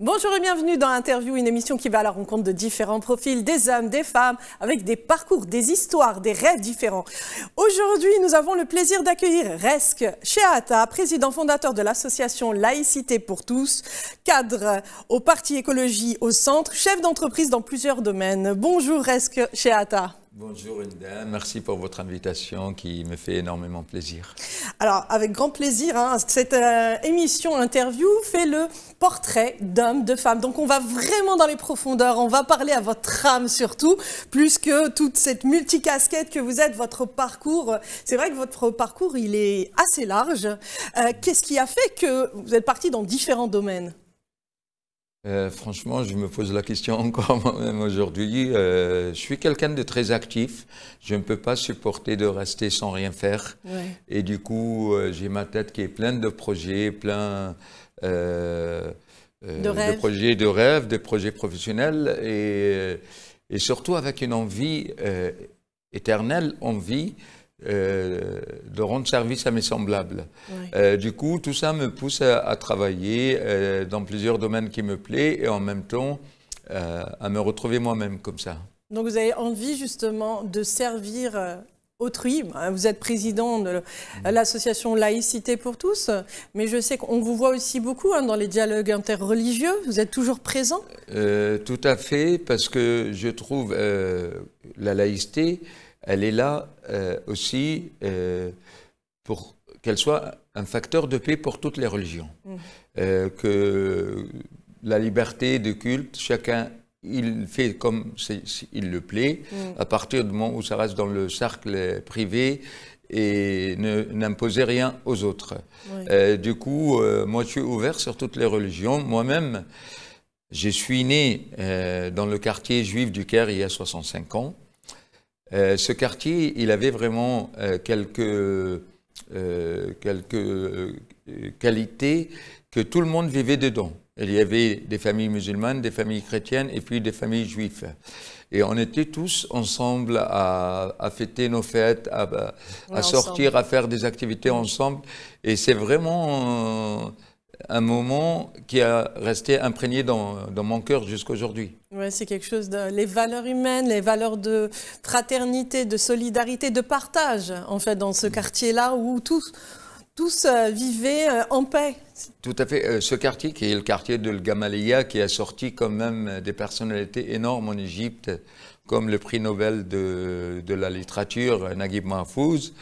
Bonjour et bienvenue dans Interview, une émission qui va à la rencontre de différents profils, des hommes, des femmes, avec des parcours, des histoires, des rêves différents. Aujourd'hui, nous avons le plaisir d'accueillir Resk Shehaata, président fondateur de l'association Laïcité pour tous, cadre au Parti Écologie au Centre, chef d'entreprise dans plusieurs domaines. Bonjour Resk Shehaata. Bonjour Inda, merci pour votre invitation qui me fait énormément plaisir. Alors, avec grand plaisir, cette émission interview fait le portrait d'hommes, de femmes. Donc, on va vraiment dans les profondeurs, on va parler à votre âme surtout, plus que toute cette multicasquette que vous êtes, votre parcours. C'est vrai que votre parcours, il est assez large. Qu'est-ce qui a fait que vous êtes parti dans différents domaines ? Franchement, je me pose la question encore moi-même aujourd'hui. Je suis quelqu'un de très actif. Je ne peux pas supporter de rester sans rien faire. Ouais. Et du coup, j'ai ma tête qui est pleine de projets, plein de projets de rêves, de projets professionnels et surtout avec une envie éternelle, envie de rendre service à mes semblables. Ouais. Du coup, tout ça me pousse à travailler dans plusieurs domaines qui me plaisent et en même temps à me retrouver moi-même comme ça. Donc vous avez envie justement de servir autrui. Vous êtes président de l'association Laïcité pour tous, mais je sais qu'on vous voit aussi beaucoup dans les dialogues interreligieux. Vous êtes toujours présent ? Tout à fait, parce que je trouve la laïcité, elle est là aussi pour qu'elle soit un facteur de paix pour toutes les religions. Que la liberté de culte, chacun, il fait comme il le plaît, à partir du moment où ça reste dans le cercle privé et n'imposer rien aux autres. Oui. Du coup, moi je suis ouvert sur toutes les religions. Moi-même, je suis né dans le quartier juif du Caire il y a 65 ans. Ce quartier, il avait vraiment quelques qualités que tout le monde vivait dedans. Il y avait des familles musulmanes, des familles chrétiennes et puis des familles juives. Et on était tous ensemble à fêter nos fêtes, à sortir, à faire des activités ensemble. Et c'est vraiment un moment qui a resté imprégné dans mon cœur jusqu'aujourd'hui. Oui, c'est quelque chose les valeurs humaines, les valeurs de fraternité, de solidarité, de partage, en fait, dans ce quartier-là où tous vivaient en paix. Tout à fait. Ce quartier, qui est le quartier de Gamaliya, qui a sorti quand même des personnalités énormes en Égypte, comme le prix Nobel de la littérature, Naguib Mahfouz.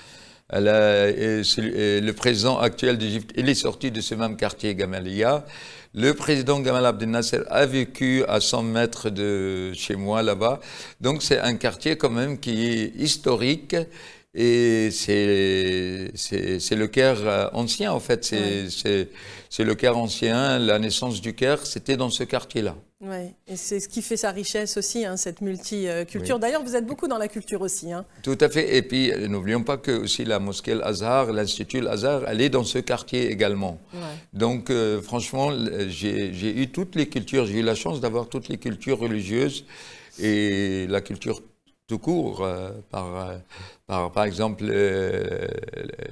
Le président actuel d'Égypte, il est sorti de ce même quartier Gamaliya. Le président Gamal Abdel Nasser a vécu à 100 mètres de chez moi là-bas. Donc c'est un quartier quand même qui est historique et c'est le Caire ancien en fait. C'est le Caire ancien, la naissance du Caire, c'était dans ce quartier-là. Oui, et c'est ce qui fait sa richesse aussi, cette multiculture. Oui. D'ailleurs, vous êtes beaucoup dans la culture aussi. Tout à fait. Et puis, n'oublions pas que aussi la mosquée Al-Azhar, l'Institut Al-Azhar, elle est dans ce quartier également. Ouais. Donc, franchement, j'ai eu toutes les cultures. J'ai eu la chance d'avoir toutes les cultures religieuses et la culture tout court. Par exemple,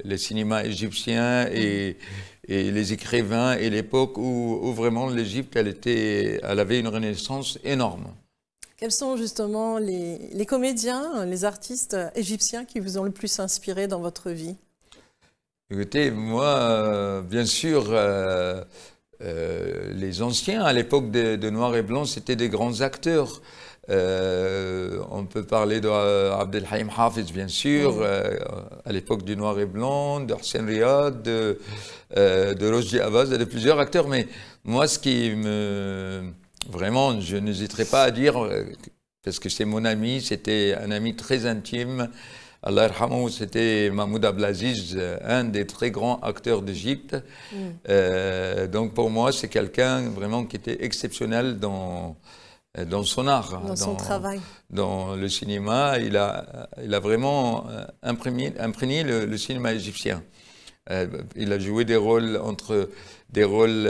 les cinémas égyptiens et les écrivains et l'époque où vraiment l'Égypte, elle avait une renaissance énorme. Quels sont justement les comédiens, les artistes égyptiens qui vous ont le plus inspiré dans votre vie? Écoutez, moi, bien sûr, les anciens, à l'époque de Noir et Blanc, c'était des grands acteurs. On peut parler d'Abdelhaim Hafiz, bien sûr, à l'époque du Noir et Blanc, de Hussein Riyad, de Rojdi Abaz, de plusieurs acteurs. Mais moi, ce qui vraiment, je n'hésiterai pas à dire, parce que c'est mon ami, c'était un ami très intime. Allah yarhamou, c'était Mahmoud Abdelaziz, un des très grands acteurs d'Égypte. Donc pour moi, c'est quelqu'un vraiment qui était exceptionnel dans son art, dans son travail. Dans le cinéma, il a vraiment imprégné le cinéma égyptien. Il a joué des rôles entre des rôles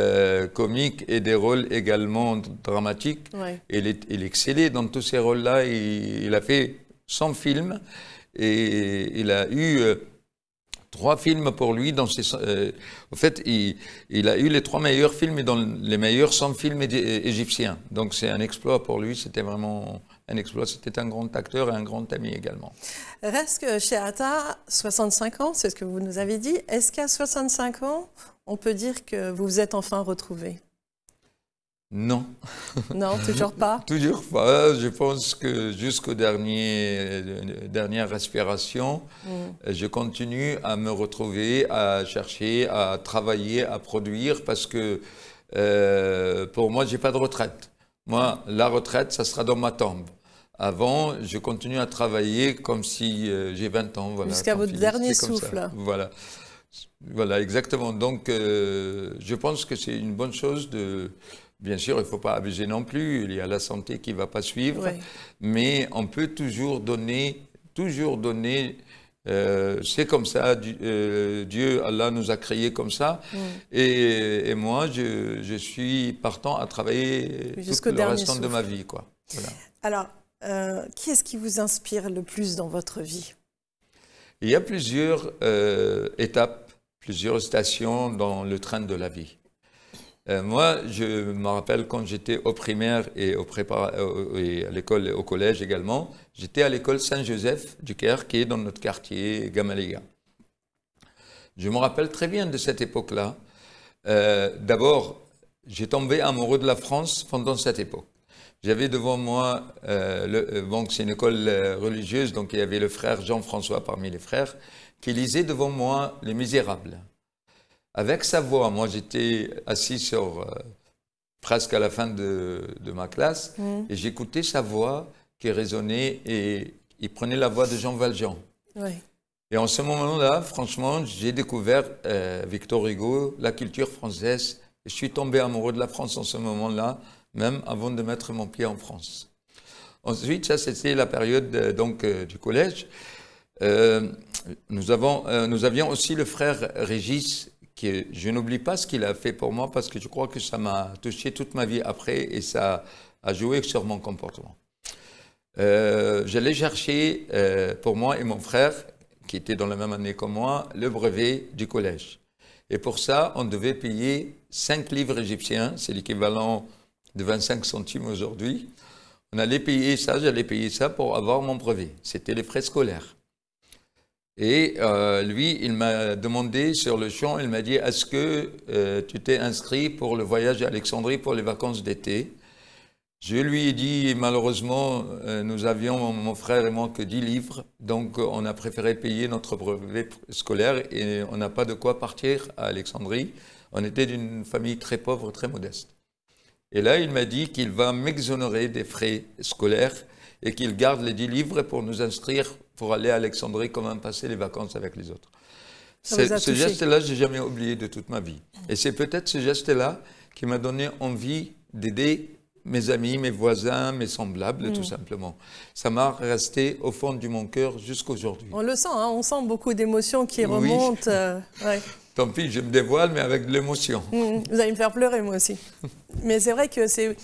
comiques et des rôles également dramatiques. Ouais. Il excellait dans tous ces rôles-là. Il a fait 100 films et il a eu 3 films pour lui. En fait, il a eu les 3 meilleurs films et dans les meilleurs 100 films égyptiens. Donc c'est un exploit pour lui, c'était vraiment un exploit. C'était un grand acteur et un grand ami également. Reste chez Atta, 65 ans, c'est ce que vous nous avez dit. Est-ce qu'à 65 ans, on peut dire que vous vous êtes enfin retrouvé? Non. Non, toujours pas? Toujours pas. Je pense que jusqu'aux dernières respirations, je continue à me retrouver, à chercher, à travailler, à produire, parce que pour moi, j'ai pas de retraite. Moi, la retraite, ça sera dans ma tombe. Avant, je continue à travailler comme si j'ai 20 ans. Voilà, jusqu'à votre dernier souffle. Voilà. Voilà, exactement. Donc, je pense que c'est une bonne chose de... Bien sûr, il ne faut pas abuser non plus, il y a la santé qui ne va pas suivre, oui. Mais on peut toujours donner, c'est comme ça, Dieu, Allah nous a créés comme ça, et moi, je suis partant à travailler tout le restant de ma vie, quoi. Voilà. Alors, qui est-ce qui vous inspire le plus dans votre vie? Il y a plusieurs étapes, plusieurs stations dans le train de la vie. Moi, je me rappelle quand j'étais au primaire et à l'école, au collège également, j'étais à l'école Saint-Joseph du Caire, qui est dans notre quartier Gamaliya. Je me rappelle très bien de cette époque-là. D'abord, j'ai tombé amoureux de la France pendant cette époque. J'avais devant moi, bon, c'est une école religieuse, donc il y avait le frère Jean-François parmi les frères, qui lisait devant moi Les Misérables. Avec sa voix, moi j'étais assis sur presque à la fin de ma classe et j'écoutais sa voix qui résonnait et il prenait la voix de Jean Valjean. Oui. Et en ce moment-là, franchement, j'ai découvert Victor Hugo, la culture française. Et je suis tombé amoureux de la France en ce moment-là, même avant de mettre mon pied en France. Ensuite, ça c'était la période du collège. Nous avions aussi le frère Régis, je n'oublie pas ce qu'il a fait pour moi parce que je crois que ça m'a touché toute ma vie après et ça a joué sur mon comportement. J'allais chercher pour moi et mon frère, qui était dans la même année que moi, le brevet du collège. Et pour ça, on devait payer 5 livres égyptiens, c'est l'équivalent de 25 centimes aujourd'hui. On allait payer ça, j'allais payer ça pour avoir mon brevet. C'était les frais scolaires. Et lui, il m'a demandé sur le champ, il m'a dit, est-ce que tu t'es inscrit pour le voyage à Alexandrie pour les vacances d'été? Je lui ai dit, malheureusement, nous avions, mon frère et moi, que 10 livres, donc on a préféré payer notre brevet scolaire et on n'a pas de quoi partir à Alexandrie. On était d'une famille très pauvre, très modeste. Et là, il m'a dit qu'il va m'exonérer des frais scolaires et qu'il garde les 10 livres pour nous inscrire pour aller à Alexandrie, comment passer les vacances avec les autres. Ce geste-là, je n'ai jamais oublié de toute ma vie. Et c'est peut-être ce geste-là qui m'a donné envie d'aider mes amis, mes voisins, mes semblables, tout simplement. Ça m'a resté au fond de mon cœur jusqu'aujourd'hui. On le sent, hein, on sent beaucoup d'émotions qui remontent. Ouais. Tant pis, je me dévoile, mais avec de l'émotion. Vous allez me faire pleurer, moi aussi. Mais c'est vrai que c'est...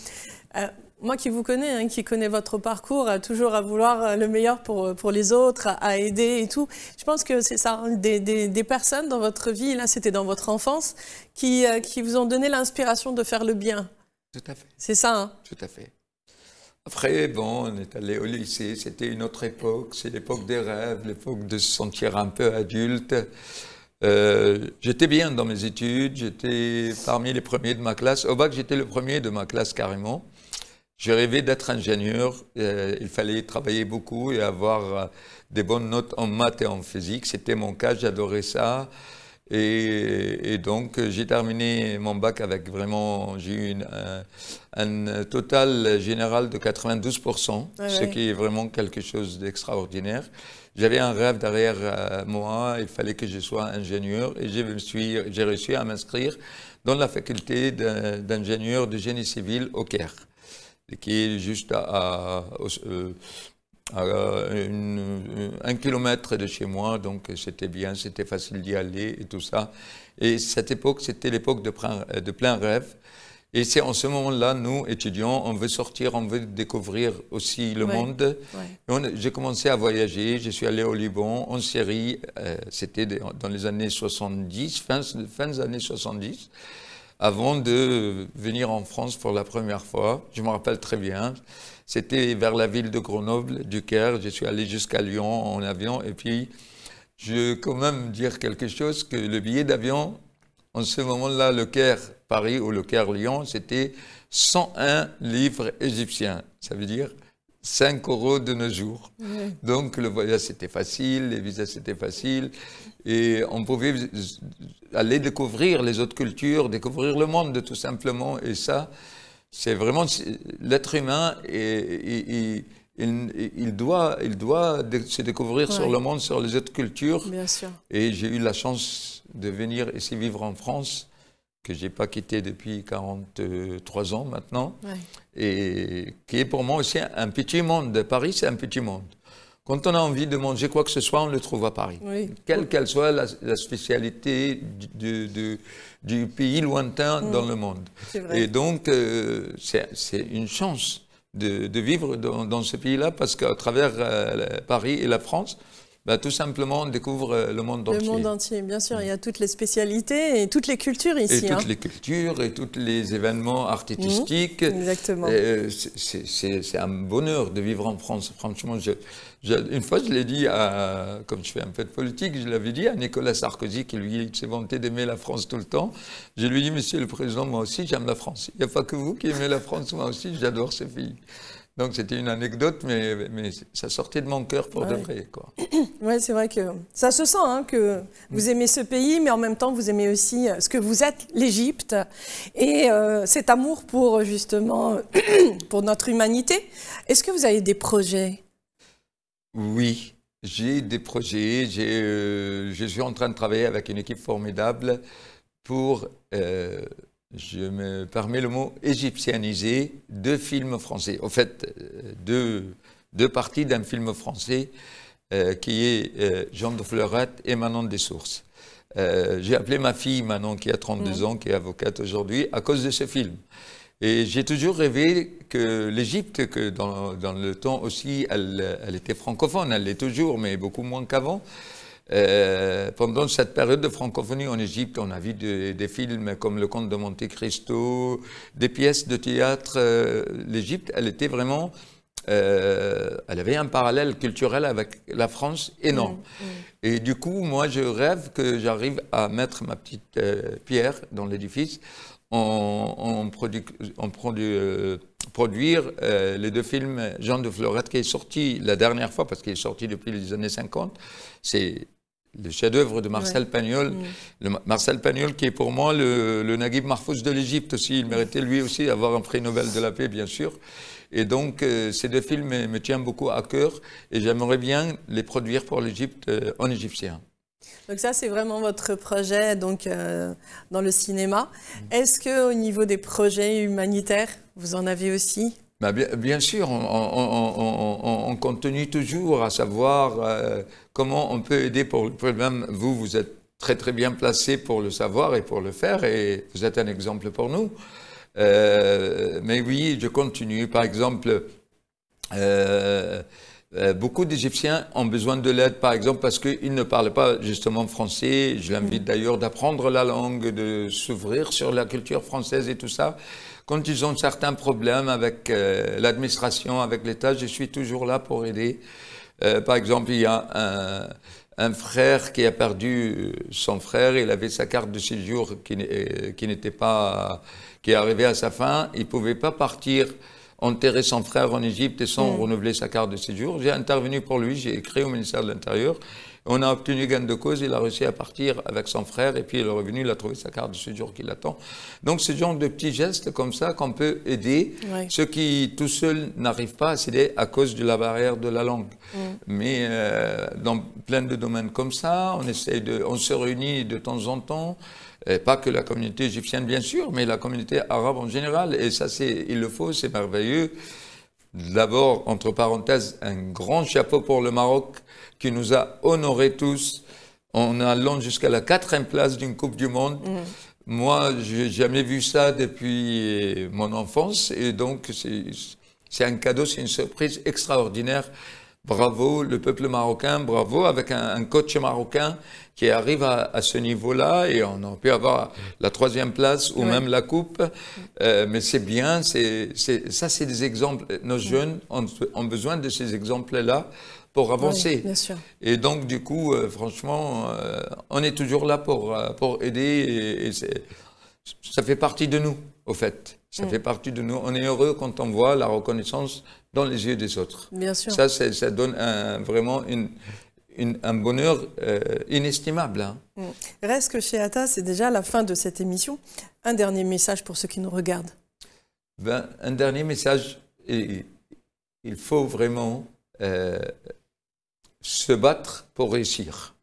moi qui vous connais, hein, qui connais votre parcours, toujours à vouloir le meilleur pour les autres, à aider et tout. Je pense que c'est ça, hein, des personnes dans votre vie, là c'était dans votre enfance, qui vous ont donné l'inspiration de faire le bien. Tout à fait. C'est ça, hein? Tout à fait. Après, bon, on est allé au lycée, c'était une autre époque, c'est l'époque des rêves, l'époque de se sentir un peu adulte. J'étais bien dans mes études, j'étais parmi les premiers de ma classe. Au bac, j'étais le premier de ma classe carrément. Je rêvais d'être ingénieur, il fallait travailler beaucoup et avoir des bonnes notes en maths et en physique. C'était mon cas, j'adorais ça. Et donc, j'ai terminé mon bac avec vraiment, j'ai eu un total général de 92%, ce qui est vraiment quelque chose d'extraordinaire. J'avais un rêve derrière moi, il fallait que je sois ingénieur et j'ai réussi à m'inscrire dans la faculté d'ingénieur de génie civil au Caire, qui est juste à 1 kilomètre de chez moi, donc c'était bien, c'était facile d'y aller et tout ça. Et cette époque, c'était l'époque de plein rêve. Et c'est en ce moment-là, nous, étudiants, on veut sortir, on veut découvrir aussi le monde. J'ai commencé à voyager, je suis allé au Liban, en Syrie, c'était dans les années 70, fin des années 70, avant de venir en France pour la première fois. Je me rappelle très bien, c'était vers la ville de Grenoble, du Caire, je suis allé jusqu'à Lyon en avion, et puis je veux quand même dire quelque chose, que le billet d'avion, en ce moment-là, le Caire-Paris ou le Caire-Lyon, c'était 101 livres égyptiens. Ça veut dire 5 € de nos jours. Donc le voyage, c'était facile, les visas, c'était facile. Et on pouvait aller découvrir les autres cultures, découvrir le monde, tout simplement. Et ça, c'est vraiment l'être humain. Il doit se découvrir sur le monde, sur les autres cultures. Bien sûr. Et j'ai eu la chance de venir ici vivre en France, que je n'ai pas quitté depuis 43 ans maintenant, et qui est pour moi aussi un petit monde. Paris, c'est un petit monde. Quand on a envie de manger quoi que ce soit, on le trouve à Paris. Quelle qu'elle soit la spécialité du pays lointain dans le monde. Et donc, c'est une chance de vivre dans ce pays-là, parce qu'à travers Paris et la France, tout simplement, on découvre le monde entier. Le monde entier, bien sûr. Il y a toutes les spécialités et toutes les cultures ici. Et toutes les cultures et tous les événements artistiques. Exactement. C'est un bonheur de vivre en France. Franchement, une fois, je l'ai dit, comme je fais un peu de politique, je l'avais dit à Nicolas Sarkozy, qui lui s'est vanté d'aimer la France tout le temps. Je lui ai dit, Monsieur le Président, moi aussi, j'aime la France. Il n'y a pas que vous qui aimez la France, moi aussi, j'adore ce pays. Donc c'était une anecdote, mais ça sortait de mon cœur pour de vrai, quoi. Oui, c'est vrai que ça se sent, hein, que vous aimez ce pays, mais en même temps vous aimez aussi ce que vous êtes, l'Égypte, et cet amour pour justement pour notre humanité. Est-ce que vous avez des projets? Oui, j'ai des projets. Je suis en train de travailler avec une équipe formidable pour je me permets le mot égyptianiser 2 films français. En fait, deux parties d'un film français qui est Jean de Fleurette et Manon des Sources. J'ai appelé ma fille Manon, qui a 32 ans, qui est avocate aujourd'hui, à cause de ce film. Et j'ai toujours rêvé que l'Égypte, que dans le temps aussi, elle était francophone, elle l'est toujours, mais beaucoup moins qu'avant. Pendant cette période de francophonie en Égypte, on a vu des films comme Le Comte de Monte Cristo, des pièces de théâtre. L'Égypte, elle était vraiment, elle avait un parallèle culturel avec la France énorme. Et du coup, moi, je rêve que j'arrive à mettre ma petite pierre dans l'édifice produire les 2 films Jean de Fleurette, qui est sorti la dernière fois, parce qu'il est sorti depuis les années 50. C'est le chef-d'œuvre de Marcel Pagnol. Marcel Pagnol, qui est pour moi le Naguib Mahfouz de l'Égypte aussi. Il méritait lui aussi d'avoir un prix Nobel de la paix, bien sûr. Et donc, ces 2 films me tiennent beaucoup à cœur, et j'aimerais bien les produire pour l'Égypte en égyptien. Donc ça, c'est vraiment votre projet donc, dans le cinéma. Est-ce qu'au niveau des projets humanitaires, vous en avez aussi? Bien sûr, on continue toujours à savoir comment on peut aider pour le problème. Vous êtes très bien placé pour le savoir et pour le faire, et vous êtes un exemple pour nous. Mais oui, je continue. Par exemple, beaucoup d'Égyptiens ont besoin de l'aide, par exemple, parce qu'ils ne parlent pas justement français. Je l'invite d'ailleurs d'apprendre la langue, de s'ouvrir sur la culture française et tout ça. Quand ils ont certains problèmes avec l'administration, avec l'État, je suis toujours là pour aider. Par exemple, il y a un frère qui a perdu son frère. Il avait sa carte de séjour qui n'était pas, qui est arrivée à sa fin. Il ne pouvait pas partir enterrer son frère en Égypte et sans renouveler sa carte de séjour. J'ai intervenu pour lui, j'ai écrit au ministère de l'Intérieur. On a obtenu gain de cause, il a réussi à partir avec son frère, et puis il est revenu, il a trouvé sa carte de séjour qui l'attend. Donc ce genre de petits gestes comme ça qu'on peut aider ceux qui tout seuls n'arrivent pas à s'aider à cause de la barrière de la langue. Mais dans plein de domaines comme ça, on se réunit de temps en temps. Pas que la communauté égyptienne, bien sûr, mais la communauté arabe en général. Et ça, il le faut, c'est merveilleux. D'abord, entre parenthèses, un grand chapeau pour le Maroc qui nous a honorés tous en allant jusqu'à la 4e place d'une Coupe du Monde. moi, je n'ai jamais vu ça depuis mon enfance et donc c'est un cadeau, c'est une surprise extraordinaire. Bravo le peuple marocain, bravo avec un coach marocain qui arrive à ce niveau-là et on aurait pu avoir la 3e place ou même la coupe. Mais c'est bien, ça c'est des exemples. Nos jeunes ont besoin de ces exemples-là pour avancer. Oui, bien sûr. Et donc du coup, franchement, on est toujours là pour aider et ça fait partie de nous, au fait. Ça fait partie de nous. On est heureux quand on voit la reconnaissance dans les yeux des autres. Bien sûr. Ça donne vraiment un bonheur inestimable. Hein. Reste chez Atta, c'est déjà la fin de cette émission. Un dernier message pour ceux qui nous regardent. Ben, un dernier message. Il faut vraiment se battre pour réussir.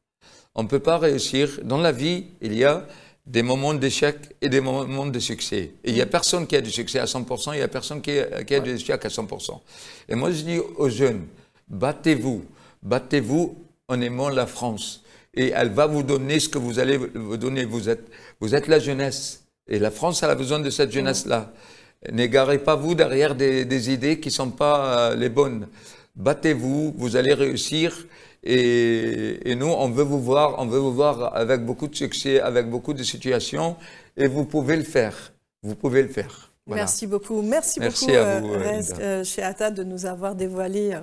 On ne peut pas réussir. Dans la vie, il y a des moments d'échec et des moments de succès. Et il n'y a personne qui a du succès à 100%, il n'y a personne qui a du échec à 100%. Et moi, je dis aux jeunes, battez-vous en aimant la France. Et elle va vous donner ce que vous allez vous donner. Vous êtes la jeunesse. Et la France, elle a besoin de cette jeunesse-là. N'égarez pas vous derrière des idées qui ne sont pas les bonnes. Battez-vous, vous allez réussir. Et nous, on veut vous voir avec beaucoup de succès, avec beaucoup de situations, et vous pouvez le faire. Vous pouvez le faire. Voilà. Merci beaucoup. Merci beaucoup, à vous, chez Atta, de nous avoir dévoilé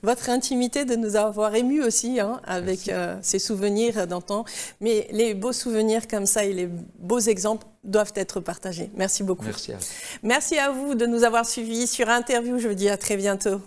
votre intimité, de nous avoir émus aussi avec ces souvenirs d'antan. Mais les beaux souvenirs comme ça et les beaux exemples doivent être partagés. Merci beaucoup. Merci à vous. Merci à vous de nous avoir suivis sur Interview. Je vous dis à très bientôt.